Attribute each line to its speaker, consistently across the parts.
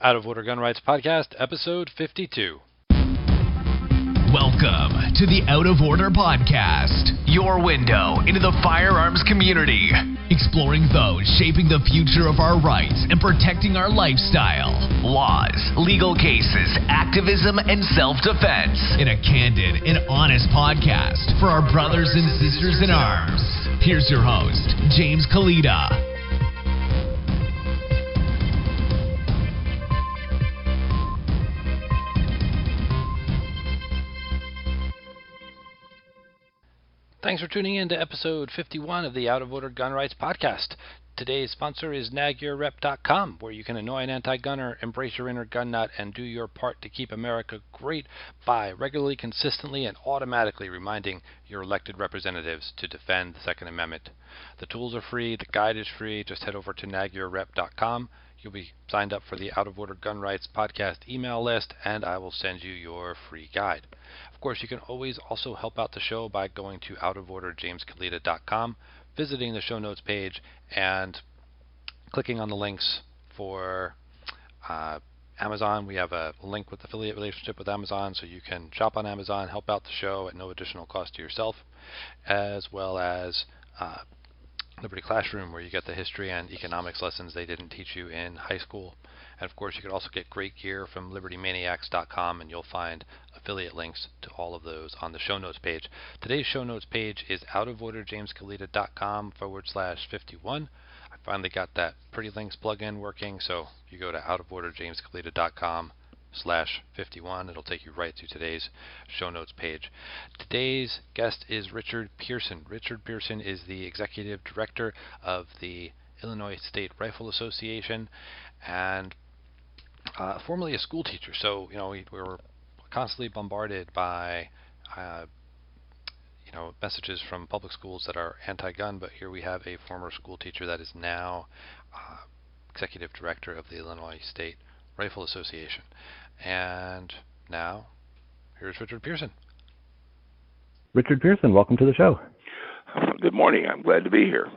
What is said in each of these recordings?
Speaker 1: Out of Order Gun Rights Podcast, Episode 52.
Speaker 2: Welcome to the Out of Order Podcast, your window into the firearms community, exploring those shaping the future of our rights and protecting our lifestyle, laws, legal cases, activism, and self-defense in a candid and honest podcast for our brothers and sisters in arms. Here's your host, James Kalita.
Speaker 1: Thanks for tuning in to episode 51 of the Out of Order Gun Rights Podcast. Today's sponsor is NagYourRep.com, where you can annoy an anti-gunner, embrace your inner gun nut, and do your part to keep America great by regularly, consistently, and automatically reminding your elected representatives to defend the Second Amendment. The tools are free, the guide is free. Just head over to NagYourRep.com. You'll be signed up for the Out of Order Gun Rights Podcast email list, and I will send you your free guide. Of course, you can always also help out the show by going to outoforderjameskalita.com, visiting the show notes page, and clicking on the links for Amazon. We have a link with affiliate relationship with Amazon, so you can shop on Amazon, help out the show at no additional cost to yourself, as well as Liberty Classroom, where you get the history and economics lessons they didn't teach you in high school. And of course, you can also get great gear from libertymaniacs.com, and you'll find affiliate links to all of those on the show notes page. Today's show notes page is outoforderjameskalita.com/51. I finally got that Pretty Links plugin working, so you go to outoforderjameskalita.com/51. It'll take you right to today's show notes page. Today's guest is Richard Pearson. Richard Pearson is the Executive Director of the Illinois State Rifle Association and formerly a school teacher. So, we were constantly bombarded by messages from public schools that are anti-gun, but here we have a former school teacher that is now Executive Director of the Illinois State Rifle Association. And now, here's Richard Pearson.
Speaker 3: Richard Pearson, welcome to the show.
Speaker 4: Good morning. I'm glad to be here.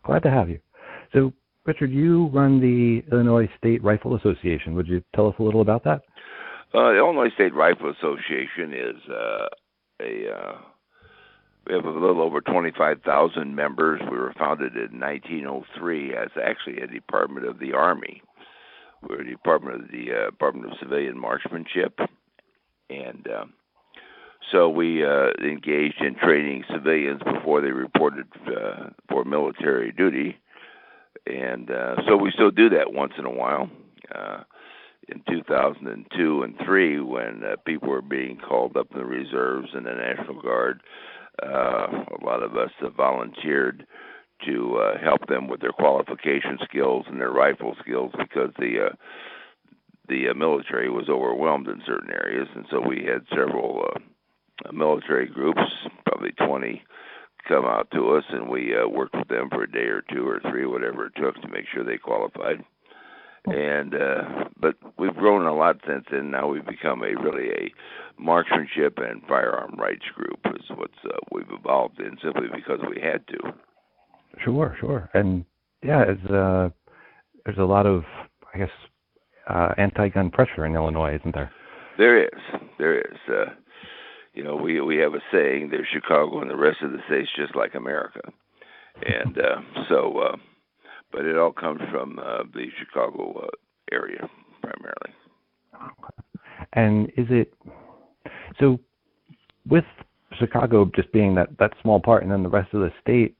Speaker 3: Glad to have you. So, Richard, you run the Illinois State Rifle Association. Would you tell us a little about that?
Speaker 4: The Illinois State Rifle Association is we have a little over 25,000 members. We were founded in 1903 as actually a department of the Army. We're a department of the Department of Civilian Marksmanship, and so we engaged in training civilians before they reported for military duty. And so we still do that once in a while. In 2002 and 3, when people were being called up in the reserves and the National Guard, a lot of us volunteered to help them with their qualification skills and their rifle skills, because the military was overwhelmed in certain areas. And so we had several military groups, probably 20, come out to us, and we worked with them for a day or two or three, whatever it took, to make sure they qualified. And but we've grown a lot since then. Now we've become a marksmanship and firearm rights group is what we've evolved in, simply because we had to.
Speaker 3: Sure. And yeah, there's a lot of, I guess, anti-gun pressure in Illinois, isn't there? There is.
Speaker 4: We have a saying, there's Chicago and the rest of the state's just like America. And but it all comes from the Chicago area, primarily.
Speaker 3: And is it, so with Chicago just being that small part and then the rest of the state,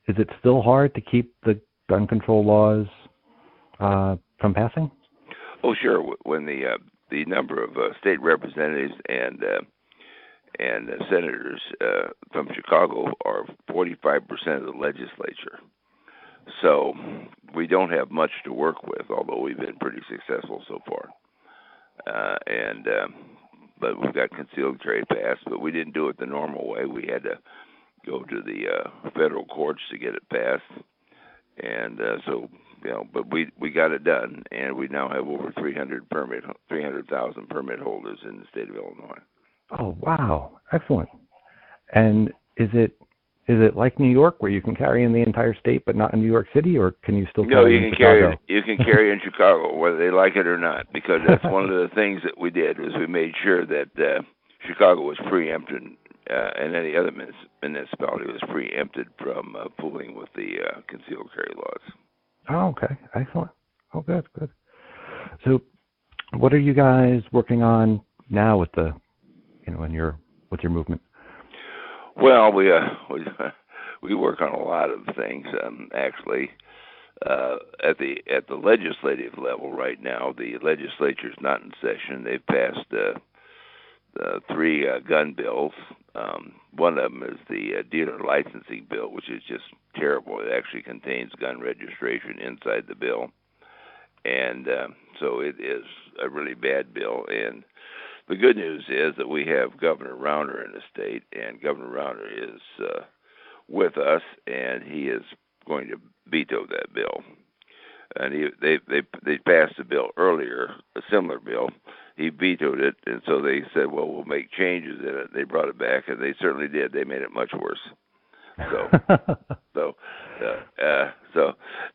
Speaker 3: is it still hard to keep the gun control laws from passing?
Speaker 4: Oh, sure. When the number of state representatives and senators from Chicago are 45% of the legislature. So we don't have much to work with, although we've been pretty successful so far. But we've got concealed carry passed, but we didn't do it the normal way. We had to go to the federal courts to get it passed. And but we got it done, and we now have over 300,000 permit holders in the state of Illinois.
Speaker 3: Oh, wow. Excellent. And is it is it like New York where you can carry in the entire state but not in New York City, or can you still
Speaker 4: No,
Speaker 3: carry
Speaker 4: you
Speaker 3: in
Speaker 4: can
Speaker 3: Chicago?
Speaker 4: you can carry in Chicago whether they like it or not, because that's one of the things that we did was we made sure that Chicago was preempted, and any other municipality was preempted from fooling with the concealed carry laws.
Speaker 3: Oh, okay, excellent. Oh, good. So, what are you guys working on now with the, with your movement?
Speaker 4: Well, we work on a lot of things. Actually, at the legislative level right now, the legislature's not in session. They've passed three gun bills. One of them is the dealer licensing bill, which is just terrible. It actually contains gun registration inside the bill, and so it is a really bad bill. And the good news is that we have Governor Rauner in the state, and Governor Rauner is with us, and he is going to veto that bill. And they passed a bill earlier, a similar bill. He vetoed it, and so they said, well, we'll make changes in it. They brought it back, and they certainly did. They made it much worse. So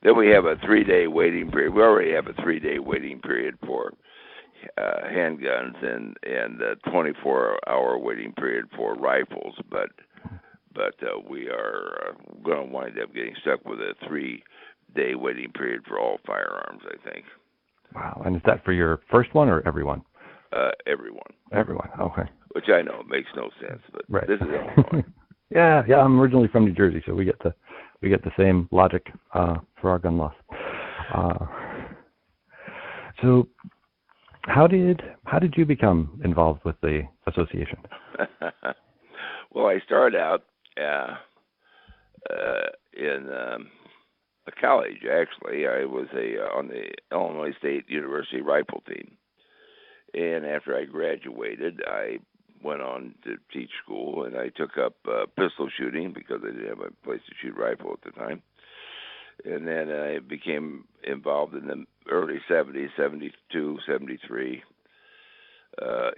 Speaker 4: then we have a 3-day waiting period. We already have a 3-day waiting period for handguns and 24-hour waiting period for rifles, but we are going to wind up getting stuck with a 3-day waiting period for all firearms, I think.
Speaker 3: Wow. And is that for your first one or everyone?
Speaker 4: Everyone.
Speaker 3: Everyone. Okay.
Speaker 4: Which I know makes no sense, but
Speaker 3: right.
Speaker 4: This is Illinois.
Speaker 3: Yeah. I'm originally from New Jersey, so we get the same logic for our gun laws. So, how did you become involved with the association?
Speaker 4: Well, I started out in a college. Actually, I was on the Illinois State University rifle team, and after I graduated, I went on to teach school, and I took up pistol shooting because I didn't have a place to shoot rifle at the time. And then I became involved in the early 70s, 72, 73,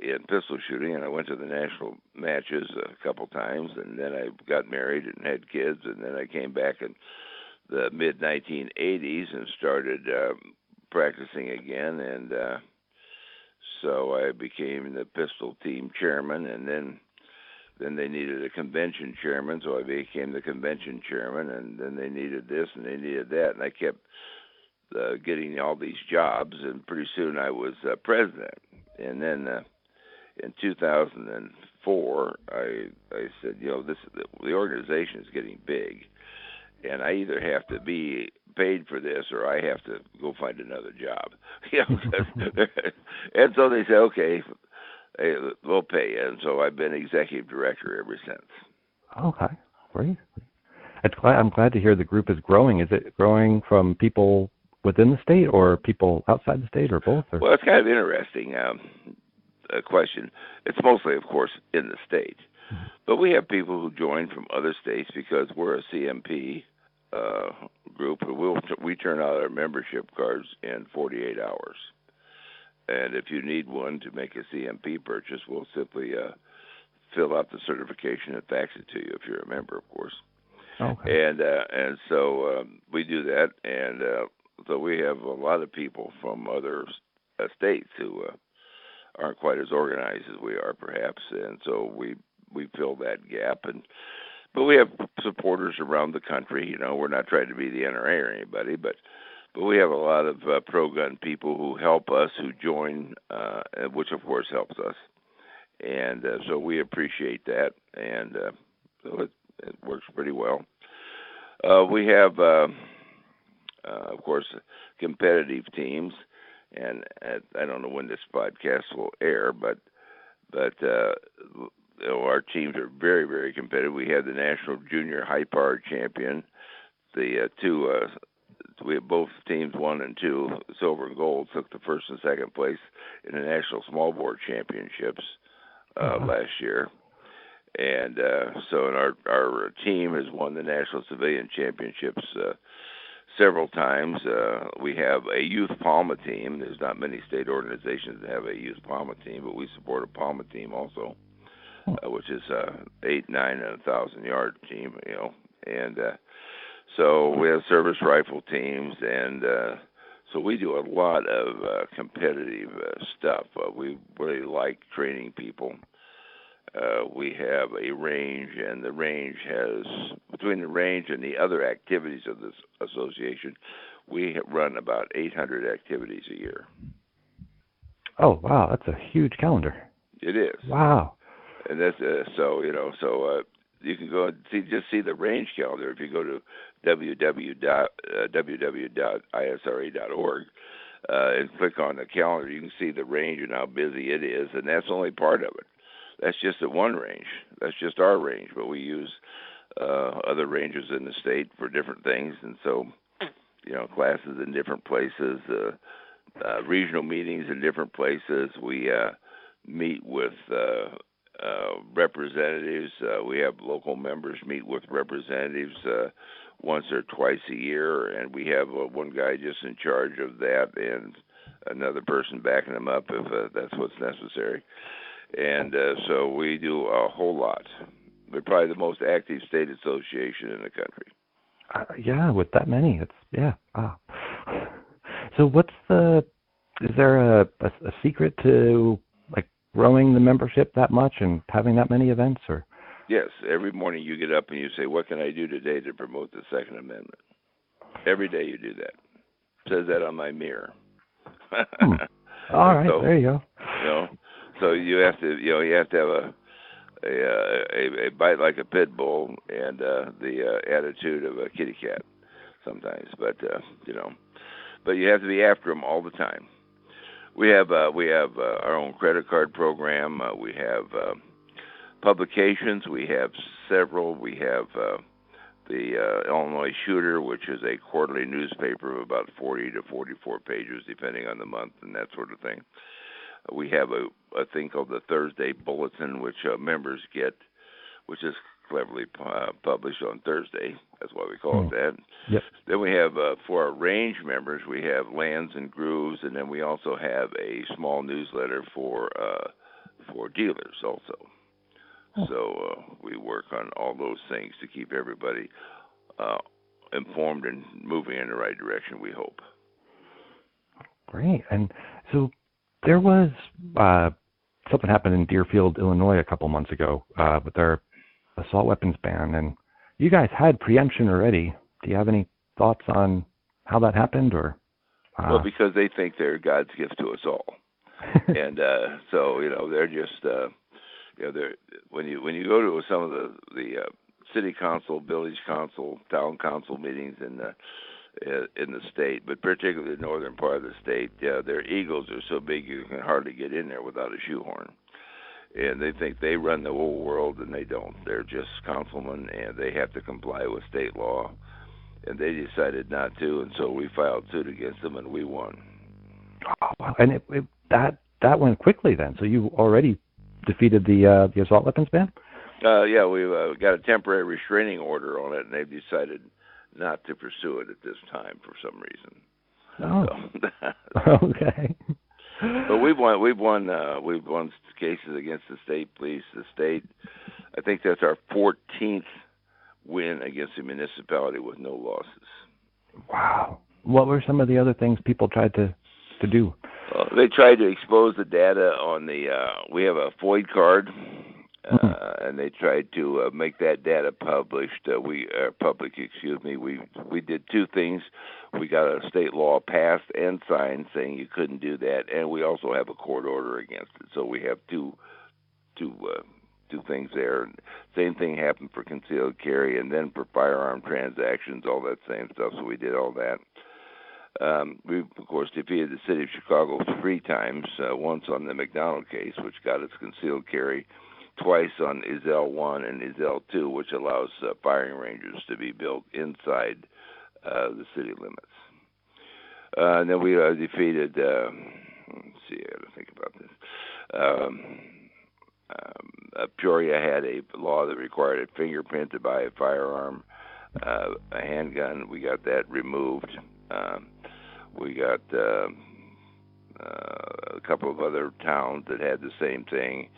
Speaker 4: in pistol shooting, and I went to the national matches a couple times, and then I got married and had kids, and then I came back in the mid-1980s and started practicing again, and so I became the pistol team chairman, and then they needed a convention chairman, so I became the convention chairman, and then they needed this and they needed that, and I kept getting all these jobs, and pretty soon I was president. And then in 2004, I said, the organization is getting big, and I either have to be paid for this or I have to go find another job. And so they said, okay, hey, we'll pay you. And so I've been executive director ever since.
Speaker 3: Okay, great. I'm glad to hear the group is growing. Is it growing from people within the state or people outside the state or both? Or?
Speaker 4: Well, it's kind of interesting question. It's mostly, of course, in the state. Mm-hmm. But we have people who join from other states because we're a CMP group. We turn out our membership cards in 48 hours. And if you need one to make a CMP purchase, we'll simply fill out the certification and fax it to you if you're a member, of course.
Speaker 3: Okay.
Speaker 4: And so we do that, and so we have a lot of people from other states who aren't quite as organized as we are, perhaps, and so we fill that gap. But we have supporters around the country. We're not trying to be the NRA or anybody, but we have a lot of pro-gun people who help us, who join, which of course helps us, and so we appreciate that, and so it works pretty well. We have, of course, competitive teams, and I don't know when this podcast will air, but our teams are very, very competitive. We have the National Junior High Power Champion. The we have both teams 1 and 2, silver and gold, took the first and second place in the National Small Bore Championships last year. And so our team has won the National Civilian Championships several times. We have a youth PALMA team. There's not many state organizations that have a youth PALMA team, but we support a PALMA team also. which is 8, 9, and 1,000-yard team, and so we have service rifle teams, and so we do a lot of competitive stuff. We really like training people. We have a range, and the range has, between the range and the other activities of this association, we run about 800 activities a year.
Speaker 3: Oh, wow, that's a huge calendar.
Speaker 4: It is.
Speaker 3: Wow.
Speaker 4: And that's so you can go and see the range calendar if you go to www.isra.org and click on the calendar. You can see the range and how busy it is, and that's only part of it. That's just at one range. That's just our range, but we use other ranges in the state for different things, and so classes in different places, regional meetings in different places. We meet with representatives. We have local members meet with representatives once or twice a year, and we have one guy just in charge of that and another person backing him up if that's what's necessary. And so we do a whole lot. We're probably the most active state association in the country.
Speaker 3: Yeah, with that many, Wow. So is there a secret to growing the membership that much and having that many events, or?
Speaker 4: Yes, every morning you get up and you say, what can I do today to promote the Second Amendment? Every day you do that. It says that on my mirror.
Speaker 3: All right, so, there you go.
Speaker 4: So you have to have a bite like a pit bull and the attitude of a kitty cat sometimes, but but you have to be after them all the time. We have our own credit card program. We have publications. We have several. We have the Illinois Shooter, which is a quarterly newspaper of about 40 to 44 pages, depending on the month and that sort of thing. We have a thing called the Thursday Bulletin, which members get, which is cleverly published on Thursday. That's why we call it that.
Speaker 3: Yep.
Speaker 4: Then we have, for our range members, we have Lands and Grooves, and then we also have a small newsletter for dealers also. So we work on all those things to keep everybody informed and moving in the right direction, we hope.
Speaker 3: Great. And so there was something happened in Deerfield, Illinois a couple months ago with their assault weapons ban, and you guys had preemption already. Do you have any thoughts on how that happened, or?
Speaker 4: Well, because they think they're God's gift to us all, and so they're just they're when you go to some of the city council, village council, town council meetings in the state, but particularly the northern part of the state, their egos are so big you can hardly get in there without a shoehorn. And they think they run the whole world, and they don't. They're just councilmen, and they have to comply with state law. And they decided not to, and so we filed suit against them, and we won.
Speaker 3: Oh, wow. And that went quickly then. So you already defeated the assault weapons ban?
Speaker 4: Yeah, we've got a temporary restraining order on it, and they've decided not to pursue it at this time for some reason.
Speaker 3: Oh, so. Okay.
Speaker 4: But we've won cases against the state police. The state, I think that's our 14th win against the municipality with no losses.
Speaker 3: Wow. What were some of the other things people tried to do?
Speaker 4: They tried to expose the data on we have a FOID card, and they tried to make that data public. We did two things. We got a state law passed and signed saying you couldn't do that, and we also have a court order against it. So we have two things there. Same thing happened for concealed carry, and then for firearm transactions, all that same stuff. So we did all that. We, of course, defeated the city of Chicago 3 times, once on the McDonald case, which got its concealed carry, twice on ISL 1 and ISL 2, which allows firing ranges to be built inside the city limits. And then we defeated, let's see, I got to think about this. Peoria had a law that required a fingerprint to buy a firearm, a handgun. We got that removed. We got a couple of other towns that had the same thing.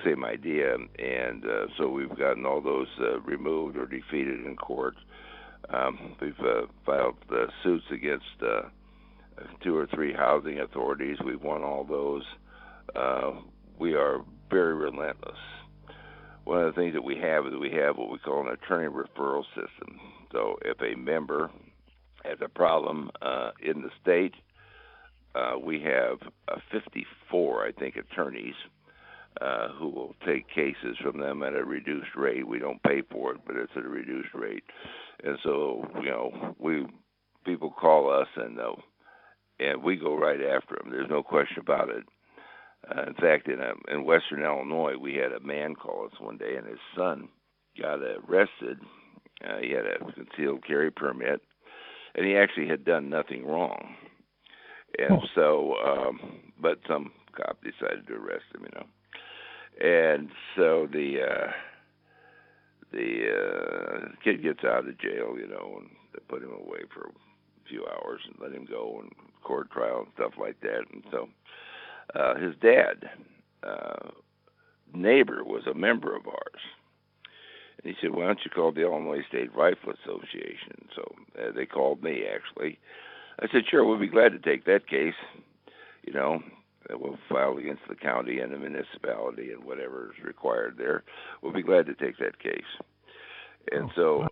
Speaker 4: Same idea, and so we've gotten all those removed or defeated in court. We've filed suits against 2 or 3 housing authorities. We've won all those. We are very relentless. One of the things that we have is we have what we call an attorney referral system. So if a member has a problem in the state, we have 54, I think, attorneys who will take cases from them at a reduced rate. We don't pay for it, but it's at a reduced rate. And so, people call us and we go right after them. There's no question about it. In fact, in Western Illinois, we had a man call us one day, and his son got arrested. He had a concealed carry permit, and he actually had done nothing wrong. And so, but some cop decided to arrest him, And so the kid gets out of jail, and they put him away for a few hours and let him go and court trial and stuff like that. And so his dad, neighbor, was a member of ours. And he said, why don't you call the Illinois State Rifle Association? So they called me, actually. I said, sure, we'll be glad to take that case. We'll file against the county and the municipality and whatever is required there. We'll be glad to take that case. And so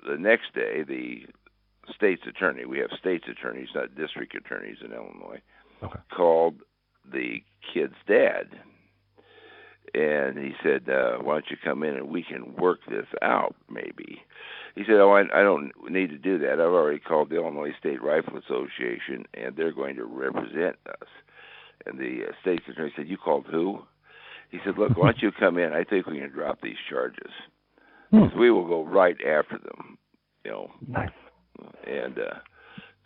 Speaker 4: the next day, the state's attorney, we have state's attorneys, not district attorneys in Illinois, called the kid's dad. And he said, why don't you come in and we can work this out, maybe. He said, I don't need to do that. I've already called the Illinois State Rifle Association, and they're going to represent us. And the state's attorney said, you called who? He said, look, why don't you come in? I think we can drop these charges. Because we will go right after them,
Speaker 3: Nice.
Speaker 4: And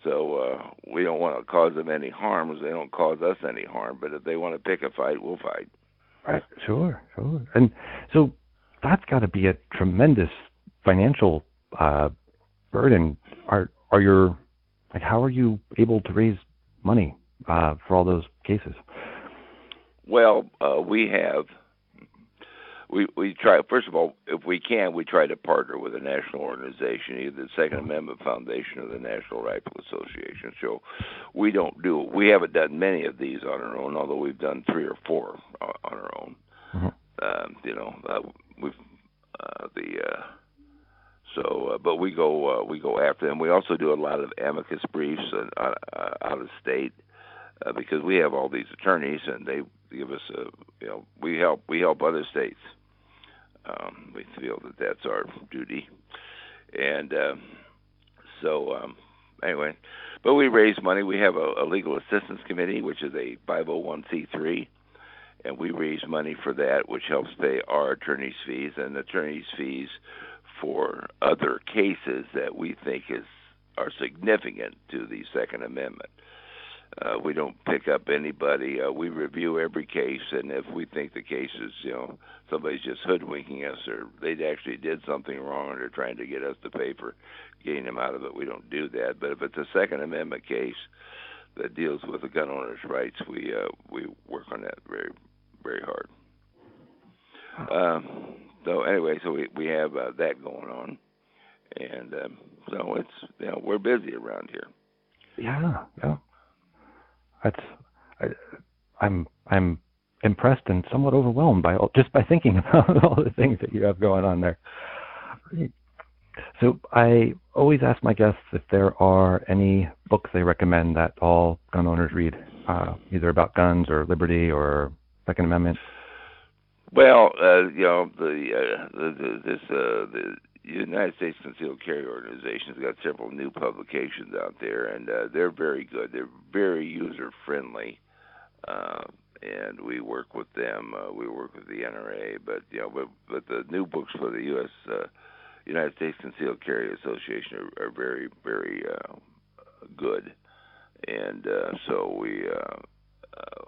Speaker 4: so we don't want to cause them any harm, as they don't cause us any harm. But if they want to pick a fight, we'll fight.
Speaker 3: Right. Sure. And so that's got to be a tremendous financial burden. How are you able to raise money for all those cases?
Speaker 4: Well, we try, first of all, if we can, we try to partner with a national organization, either the Second Amendment Foundation or the National Rifle Association. So we haven't done many of these on our own, although we've done 3 or 4 on our own. But we go after them. We also do a lot of amicus briefs out of state because we have all these attorneys, and they give us we help other states. We feel that that's our duty, and anyway. But we raise money. We have a legal assistance committee, which is a 501c3. And we raise money for that, which helps pay our attorney's fees and attorney's fees for other cases that we think are significant to the Second Amendment. We don't pick up anybody. We review every case, and if we think the case is, somebody's just hoodwinking us or they actually did something wrong and they're trying to get us to pay for getting them out of it, we don't do that. But if it's a Second Amendment case that deals with the gun owner's rights, we work on that very, very hard. So anyway, so we have that going on, and so it's we're busy around here.
Speaker 3: Yeah. I'm impressed and somewhat overwhelmed by thinking about all the things that you have going on there. So I always ask my guests if there are any books they recommend that all gun owners read, either about guns or liberty or Second Amendment.
Speaker 4: Well, the United States Concealed Carry Organization has got several new publications out there, and they're very good. They're very user friendly, and we work with them. We work with the NRA, but the new books for the United States Concealed Carry Association are very, very good, and so we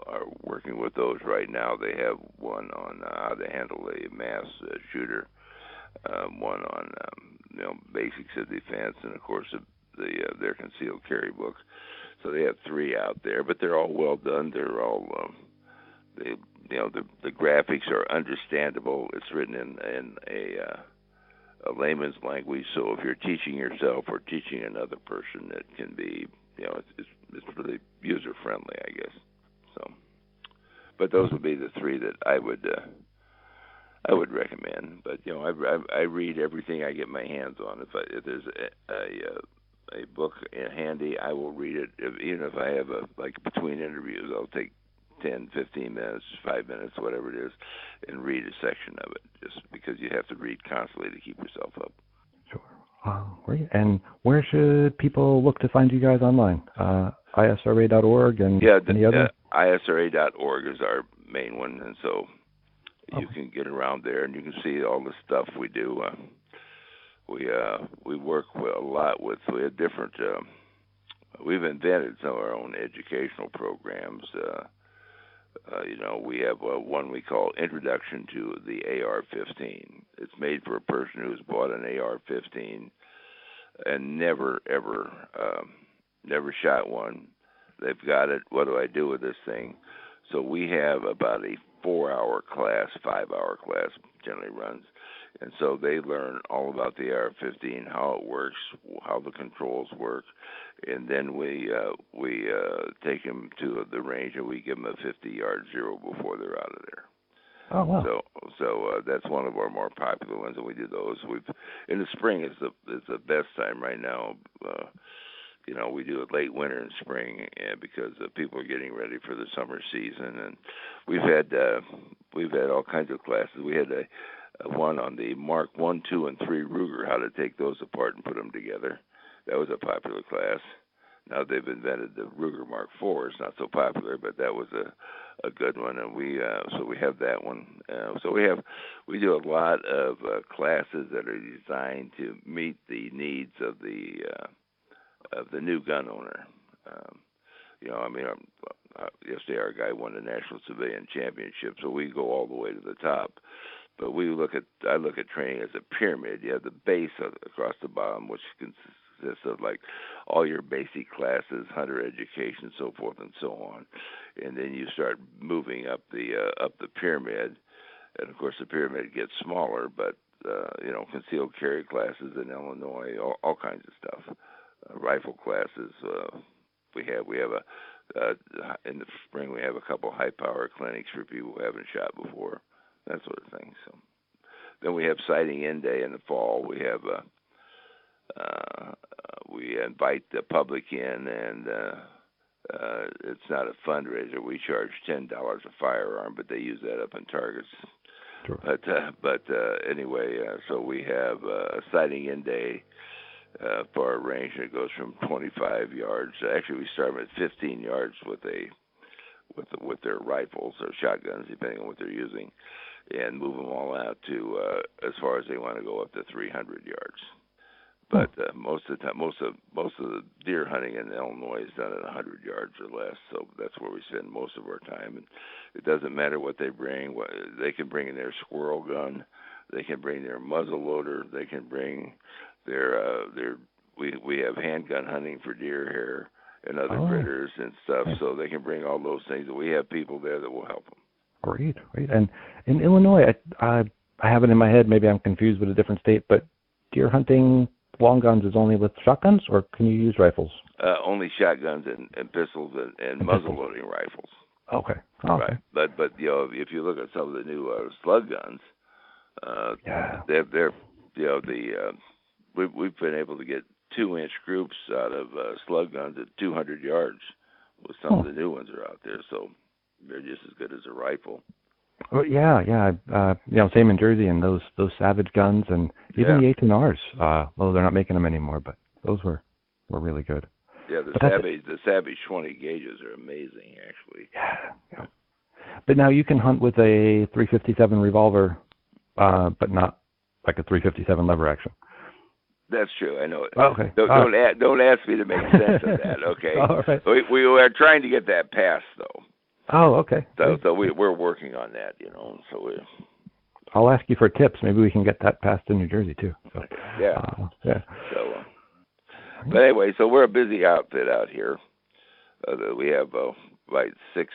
Speaker 4: are working with those right now. They have one on how to handle a mass shooter, one on basics of defense, and of course their concealed carry book. So they have 3 out there, but they're all well done. They're all they the graphics are understandable. It's written in a layman's language, so if you're teaching yourself or teaching another person, it can be, it's really user friendly, I guess. So, but those would be the three that I would recommend. But I read everything I get my hands on. If there's a book handy, I will read it. Even if I have between interviews, I'll take 10, 15 minutes, 5 minutes, whatever it is, and read a section of it, just because you have to read constantly to keep yourself up.
Speaker 3: Sure. Great. And where should people look to find you guys online? ISRA.org and any other?
Speaker 4: ISRA.org is our main one, and so you can get around there and you can see all the stuff we do. We work a lot with. We have different. We've invented some of our own educational programs. We have one we call Introduction to the AR-15. It's made for a person who's bought an AR-15 and never shot one. They've got it. What do I do with this thing? So we have about a 4-hour class, 5-hour class generally runs. And so they learn all about the AR-15, how it works, how the controls work, and then we take them to the range and we give them a 50-yard zero before they're out of there.
Speaker 3: Oh wow!
Speaker 4: So that's one of our more popular ones, and we do those. In the spring is the best time right now. We do it late winter and spring, because people are getting ready for the summer season, and we've had all kinds of classes. We had one on the Mark 1, 2, and 3 Ruger, how to take those apart and put them together. That was a popular class. Now they've invented the Ruger Mark 4. It's not so popular, but that was a good one, and we have that one. We do a lot of classes that are designed to meet the needs of the new gun owner. Yesterday our guy won the National Civilian Championship, so we go all the way to the top. But I look at training as a pyramid. You have the base across the bottom, which consists of all your basic classes, hunter education, so forth and so on. And then you start moving up the pyramid, and of course the pyramid gets smaller. But concealed carry classes in Illinois, all kinds of stuff. Rifle classes. We have in the spring we have a couple high power clinics for people who haven't shot before. That sort of thing. So then we have sighting in day in the fall. We have we invite the public in, and it's not a fundraiser. We charge $10 a firearm, but they use that up in targets.
Speaker 3: Sure.
Speaker 4: But anyway, so we have a sighting in day for our range that goes from 25 yards. Actually, we start at 15 yards with their rifles or shotguns, depending on what they're using, and move them all out to as far as they want to go, up to 300 yards. But most of the time, most of the deer hunting in Illinois is done at 100 yards or less. So that's where we spend most of our time. And it doesn't matter what they bring. They can bring in their squirrel gun. They can bring their muzzle loader. They can bring their we have handgun hunting for deer hair and other critters and stuff. So they can bring all those things. And we have people there that will help them.
Speaker 3: Great. And in Illinois, I have it in my head. Maybe I'm confused with a different state, but deer hunting long guns is only with shotguns, or can you use rifles?
Speaker 4: Only shotguns and pistols and muzzle loading rifles.
Speaker 3: Okay.
Speaker 4: Right. But if you look at some of the new slug guns, they're we've been able to get 2-inch groups out of slug guns at 200 yards. With some of the new ones are out there, so they're just as good as a rifle.
Speaker 3: Well, same in Jersey, and those Savage guns, and even the 18Rs. Well, they're not making them anymore, but those were really good.
Speaker 4: Yeah, the Savage 20 gauges are amazing, actually.
Speaker 3: Yeah. But now you can hunt with a .357 revolver, but not like a .357 lever action. That's
Speaker 4: true. I know it.
Speaker 3: Okay.
Speaker 4: Don't ask me to make sense of that. Okay.
Speaker 3: All right.
Speaker 4: We are trying to get that passed, though.
Speaker 3: Oh, okay.
Speaker 4: So we're working on that, So
Speaker 3: I'll ask you for tips. Maybe we can get that passed in New Jersey too. So,
Speaker 4: yeah. So, but anyway, so we're a busy outfit out here. We have 6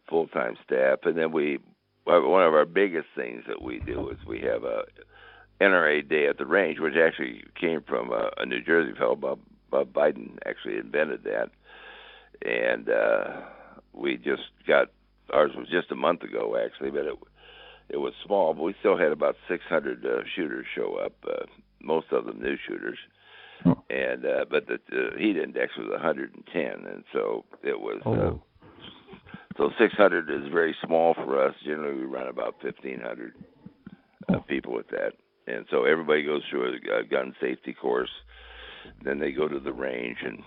Speaker 4: full-time staff, and then one of our biggest things that we do is we have a NRA Day at the range, which actually came from a New Jersey fellow. Bob Biden actually invented that, and we just got ours was just a month ago actually, but it was small, but we still had about 600 shooters show up, most of them new shooters, and but the heat index was 110, and so it was. So 600 is very small for us. Generally, we run about 1,500 people with that. And so everybody goes through a gun safety course. Then they go to the range, and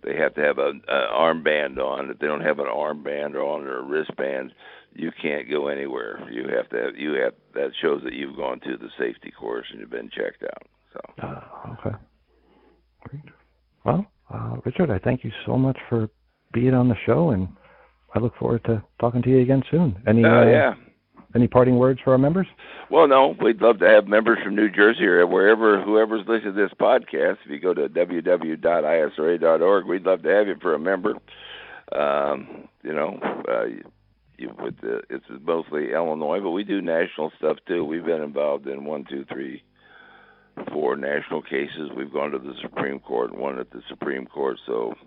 Speaker 4: they have to have an armband on. If they don't have an armband on or a wristband, you can't go anywhere. That shows that you've gone through the safety course and you've been checked out. So.
Speaker 3: Okay. Great. Well, Richard, I thank you so much for being on the show, and I look forward to talking to you again soon. Any parting words for our members?
Speaker 4: Well, no, we'd love to have members from New Jersey or whoever's listening to this podcast. If you go to www.isra.org, we'd love to have you for a member. It's mostly Illinois, but we do national stuff too. We've been involved in 4 national cases. We've gone to the Supreme Court and won at the Supreme Court. So,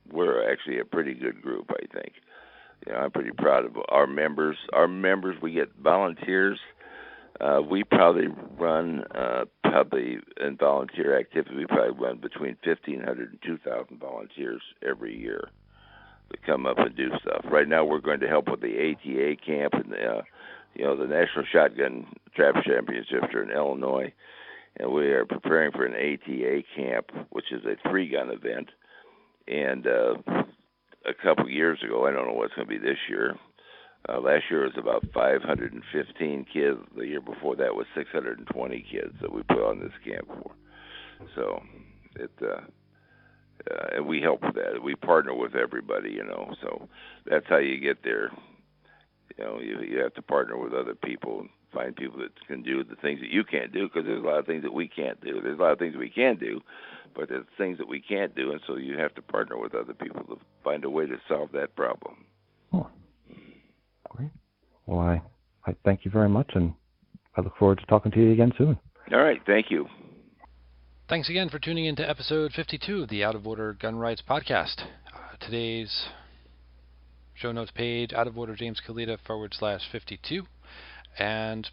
Speaker 4: we're actually a pretty good group, I think. I'm pretty proud of our members. We get volunteers. We probably run in volunteer activity. We probably run between 1,500 and 2,000 volunteers every year to come up and do stuff. Right now, we're going to help with the ATA camp and the National Shotgun Trap Championships are in Illinois, and we are preparing for an ATA camp, which is a 3-gun event. And a couple years ago, I don't know what's going to be this year. Last year was about 515 kids. The year before that was 620 kids that we put on this camp for. So and we help with that. We partner with everybody, So that's how you get there. You have to partner with other people and find people that can do the things that you can't do, because there's a lot of things that we can't do. There's a lot of things we can do, but there's things that we can't do, and so you have to partner with other people to find a way to solve that problem.
Speaker 3: Oh, great. Well, I thank you very much, and I look forward to talking to you again soon.
Speaker 4: All right. Thank you.
Speaker 1: Thanks again for tuning in to episode 52 of the Out of Order Gun Rights Podcast. Today's show notes page, Out of Order James Kalita /52. And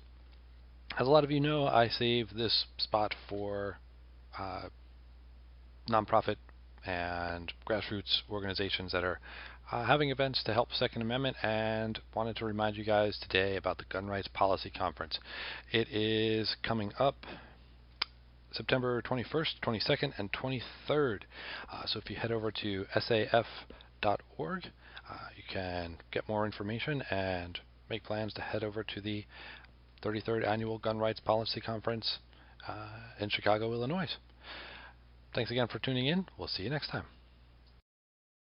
Speaker 1: as a lot of you know, I save this spot for nonprofit and grassroots organizations that are having events to help Second Amendment, and wanted to remind you guys today about the Gun Rights Policy Conference. It is coming up September 21st, 22nd, and 23rd. So if you head over to saf.org, you can get more information and make plans to head over to the 33rd Annual Gun Rights Policy Conference in Chicago, Illinois. Thanks again for tuning in. We'll see you next time.